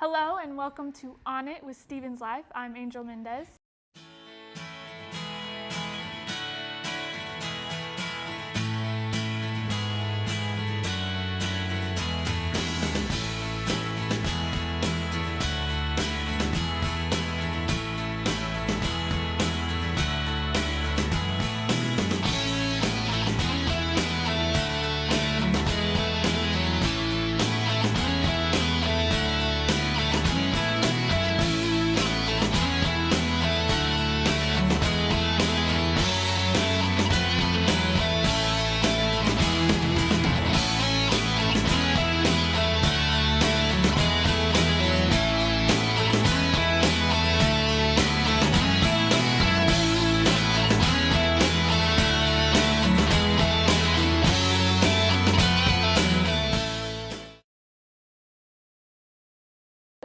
Hello and welcome to On It with Stevens Life. I'm Angel Mendez.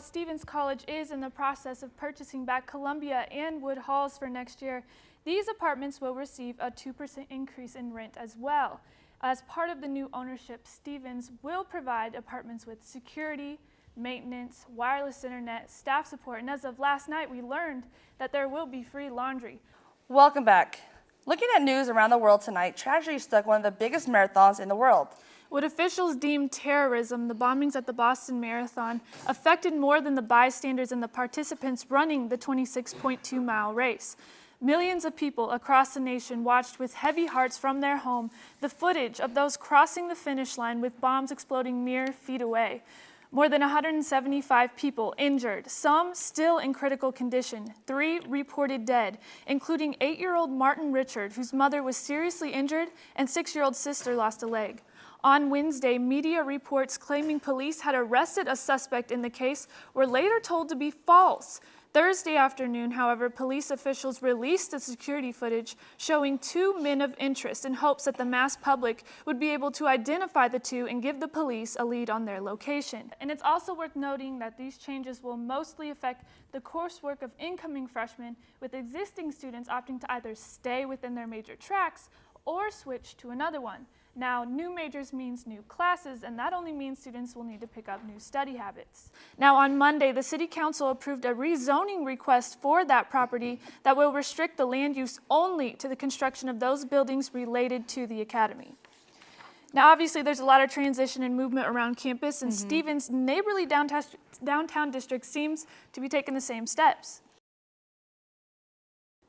Stevens College is in the process of purchasing back Columbia and Wood Halls for next year. These apartments will receive a 2% increase in rent as well. As part of the new ownership, Stevens will provide apartments with security, maintenance, wireless internet, staff support, and as of last night, we learned that there will be free laundry. Welcome back. Looking at news around the world tonight, tragedy struck one of the biggest marathons in the world. What officials deemed terrorism, the bombings at the Boston Marathon affected more than the bystanders and the participants running the 26.2-mile race. Millions of people across the nation watched with heavy hearts from their home the footage of those crossing the finish line with bombs exploding mere feet away. More than 175 people injured, some still in critical condition, 3 reported dead, including 8-year-old Martin Richard, whose mother was seriously injured, and 6-year-old sister lost a leg. On Wednesday, media reports claiming police had arrested a suspect in the case were later told to be false. Thursday afternoon, however, police officials released the security footage showing 2 men of interest in hopes that the mass public would be able to identify the 2 and give the police a lead on their location. And it's also worth noting that these changes will mostly affect the coursework of incoming freshmen, with existing students opting to either stay within their major tracks or switch to another one. Now, new majors means new classes, and that only means students will need to pick up new study habits. Now, on Monday, the City Council approved a rezoning request for that property that will restrict the land use only to the construction of those buildings related to the academy. Now, obviously, there's a lot of transition and movement around campus, and Stevens' neighborly downtown district seems to be taking the same steps.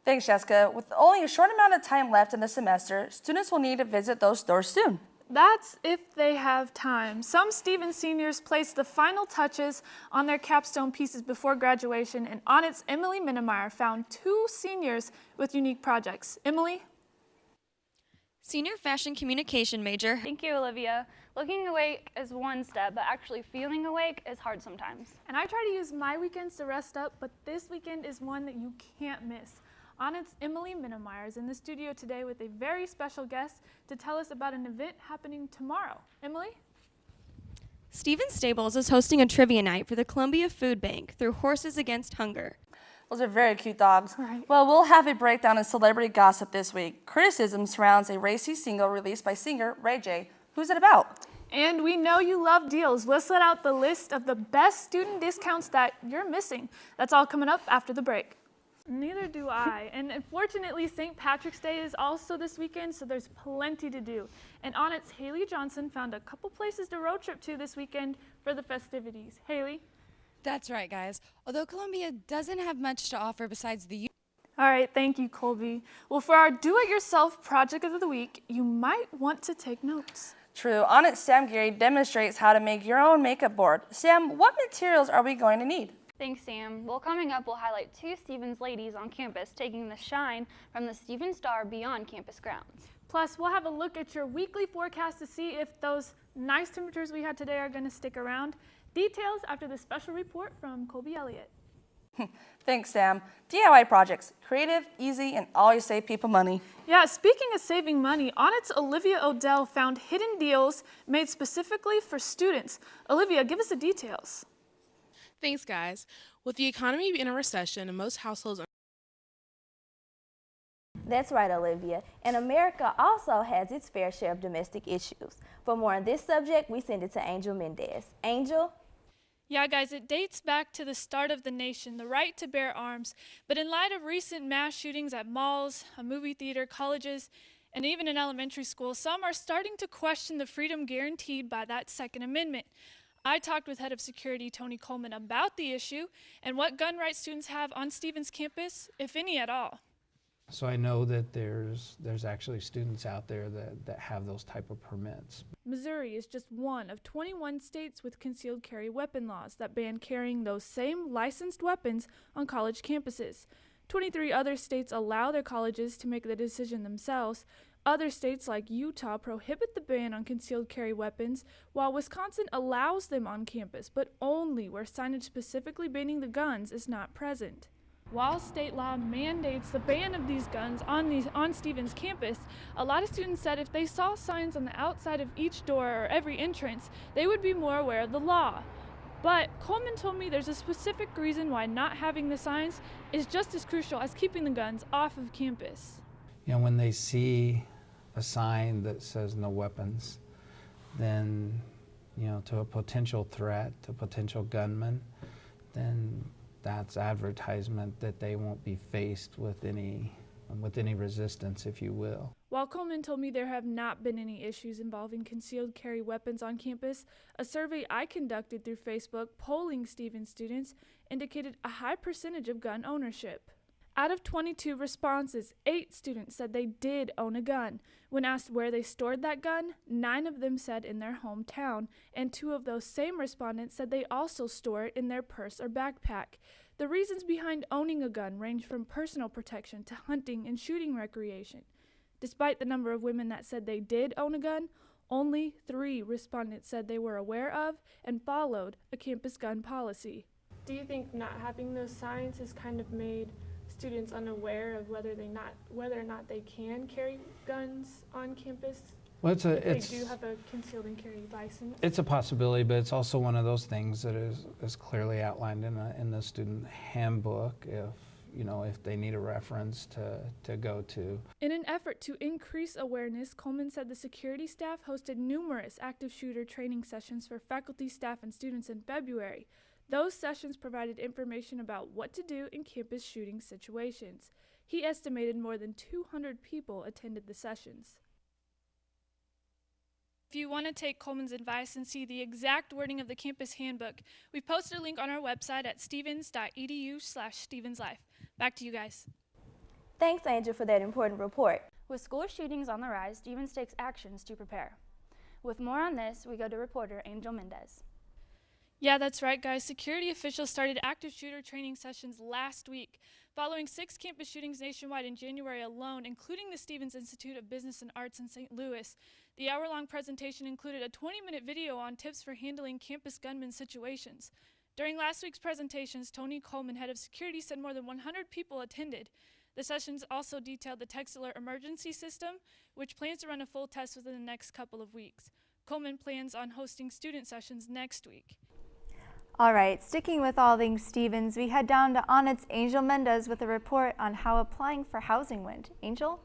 Thanks, Jessica. With only a short amount of time left in the semester, students will need to visit those stores soon. That's if they have time. Some Stevens seniors placed the final touches on their capstone pieces before graduation, and On It's Emily Minnemeyer found 2 seniors with unique projects. Emily? Senior fashion communication major. Thank you, Olivia. Looking awake is one step, but actually feeling awake is hard sometimes. And I try to use my weekends to rest up, but this weekend is one that you can't miss. On It's Emily Minnemeyer is in the studio today with a very special guest to tell us about an event happening tomorrow. Emily? Stevens Stables is hosting a trivia night for the Columbia Food Bank through Horses Against Hunger. Those are very cute dogs. Right. Well, we'll have a breakdown in celebrity gossip this week. Criticism surrounds a racy single released by singer Ray J. Who's it about? And we know you love deals. We'll set out the list of the best student discounts that you're missing. That's all coming up after the break. Neither do I. And unfortunately, St. Patrick's Day is also this weekend, so there's plenty to do. And On It's Haley Johnson found a couple places to road trip to this weekend for the festivities. Haley? That's right, guys. Although Columbia doesn't have much to offer besides the All right, thank you, Colby. Well, for our do-it-yourself project of the week, you might want to take notes. True. On It, Sam Gary demonstrates how to make your own makeup board. Sam, what materials are we going to need? Thanks, Sam. Well, coming up, we'll highlight 2 Stevens ladies on campus taking the shine from the Stevens Star beyond campus grounds. Plus, we'll have a look at your weekly forecast to see if those nice temperatures we had today are going to stick around. Details after the special report from Colby Elliott. Thanks, Sam. DIY projects. Creative, easy, and always save people money. Yeah, speaking of saving money, On It's Olivia Odell found hidden deals made specifically for students. Olivia, give us the details. Thanks, guys. With the economy in a recession and most households That's right, Olivia. And America also has its fair share of domestic issues. For more on this subject, we send it to Angel Mendez. Angel? Yeah, guys, it dates back to the start of the nation, the right to bear arms. But in light of recent mass shootings at malls, a movie theater, colleges, and even in elementary school, some are starting to question the freedom guaranteed by that Second Amendment. I talked with Head of Security Tony Coleman about the issue and what gun rights students have on Stevens campus, if any at all. So I know that there's actually students out there that have those type of permits. Missouri is just one of 21 states with concealed carry weapon laws that ban carrying those same licensed weapons on college campuses. 23 other states allow their colleges to make the decision themselves. Other states like Utah prohibit the ban on concealed carry weapons, while Wisconsin allows them on campus, but only where signage specifically banning the guns is not present. While state law mandates the ban of these guns on Stevens campus, a lot of students said if they saw signs on the outside of each door or every entrance, they would be more aware of the law. But Coleman told me there's a specific reason why not having the signs is just as crucial as keeping the guns off of campus. You know, when they see a sign that says no weapons, then, you know, to a potential threat, to potential gunman, then that's advertisement that they won't be faced with any resistance, if you will. While Coleman told me there have not been any issues involving concealed carry weapons on campus, a survey I conducted through Facebook polling Stevens students indicated a high percentage of gun ownership. Out of 22 responses, 8 students said they did own a gun. When asked where they stored that gun, 9 of them said in their hometown, and 2 of those same respondents said they also store it in their purse or backpack. The reasons behind owning a gun range from personal protection to hunting and shooting recreation. Despite the number of women that said they did own a gun, only 3 respondents said they were aware of and followed a campus gun policy. Do you think not having those signs has kind of made students unaware of whether or not they can carry guns on campus? Well, they do have a concealed and carry license. It's a possibility, but it's also one of those things that is clearly outlined in the student handbook if they need a reference to go to. In an effort to increase awareness, Coleman said the security staff hosted numerous active shooter training sessions for faculty, staff, and students in February. Those sessions provided information about what to do in campus shooting situations. He estimated more than 200 people attended the sessions. If you want to take Coleman's advice and see the exact wording of the campus handbook, we've posted a link on our website at stevens.edu/stevenslife. Back to you guys. Thanks, Angel, for that important report. With school shootings on the rise, Stevens takes actions to prepare. With more on this, we go to reporter Angel Mendez. Yeah, that's right, guys. Security officials started active shooter training sessions last week, following 6 campus shootings nationwide in January alone, including the Stevens Institute of Business and Arts in St. Louis. The hour-long presentation included a 20-minute video on tips for handling campus gunman situations. During last week's presentations, Tony Coleman, head of security, said more than 100 people attended. The sessions also detailed the text alert emergency system, which plans to run a full test within the next couple of weeks. Coleman plans on hosting student sessions next week. All right, sticking with all things Stevens, we head down to Onnit's Angel Mendez with a report on how applying for housing went. Angel?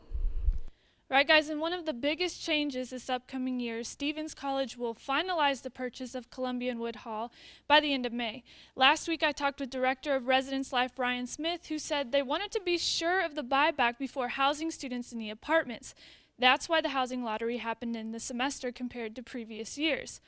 Right, guys, and one of the biggest changes this upcoming year, Stevens College will finalize the purchase of Columbia and Wood Hall by the end of May. Last week, I talked with Director of Residence Life, Brian Smith, who said they wanted to be sure of the buyback before housing students in the apartments. That's why the housing lottery happened in the semester compared to previous years.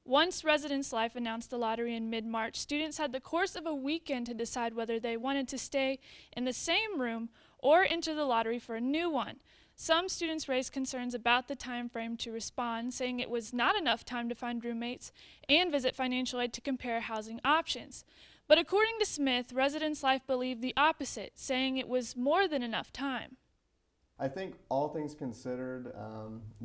Once Residence Life announced the lottery in mid-March, students had the course of a weekend to decide whether they wanted to stay in the same room or enter the lottery for a new one. Some students raised concerns about the time frame to respond, saying it was not enough time to find roommates and visit financial aid to compare housing options. But according to Smith, Residence Life believed the opposite, saying it was more than enough time. I think all things considered,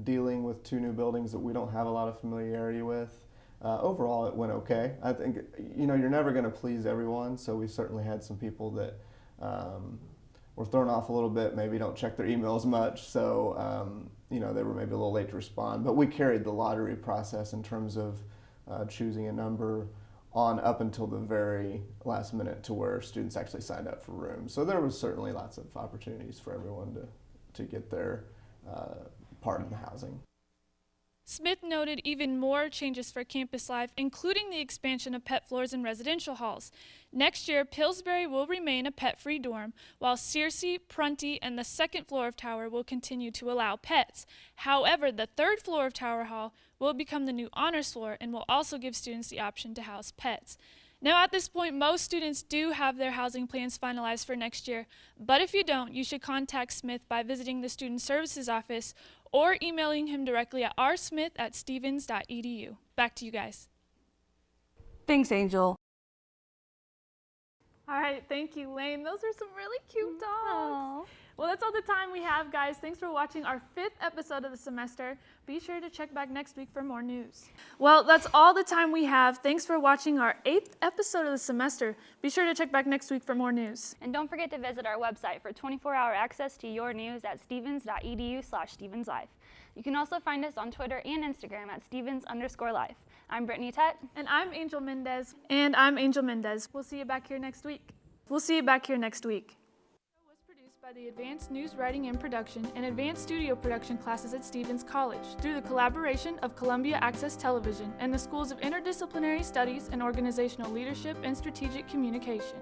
dealing with 2 new buildings that we don't have a lot of familiarity with, overall it went okay. I think, you're never going to please everyone, so we certainly had some people that were thrown off a little bit, maybe don't check their emails much, so they were maybe a little late to respond. But we carried the lottery process in terms of choosing a number on up until the very last minute to where students actually signed up for rooms. So there was certainly lots of opportunities for everyone to get their part in the housing. Smith noted even more changes for campus life, including the expansion of pet floors in residential halls. Next year, Pillsbury will remain a pet-free dorm, while Searcy, Prunty, and the second floor of Tower will continue to allow pets. However, the third floor of Tower Hall will become the new honors floor and will also give students the option to house pets. Now, at this point, most students do have their housing plans finalized for next year, but if you don't, you should contact Smith by visiting the Student Services Office or emailing him directly at rsmith@stevens.edu. Back to you guys. Thanks, Angel. All right, thank you, Lane. Those are some really cute dogs. Well, that's all the time we have, guys. Thanks for watching our 5th episode of the semester. Be sure to check back next week for more news. Well, that's all the time we have. Thanks for watching our 8th episode of the semester. Be sure to check back next week for more news. And don't forget to visit our website for 24-hour access to your news at stevens.edu/stevenslife. You can also find us on Twitter and Instagram at stevens_life. I'm Brittany Tutt. And I'm Angel Mendez. And I'm Angel Mendez. We'll see you back here next week. We'll see you back here next week. Was produced by the Advanced News Writing and Production and Advanced Studio Production classes at Stevens College through the collaboration of Columbia Access Television and the Schools of Interdisciplinary Studies and Organizational Leadership and Strategic Communication.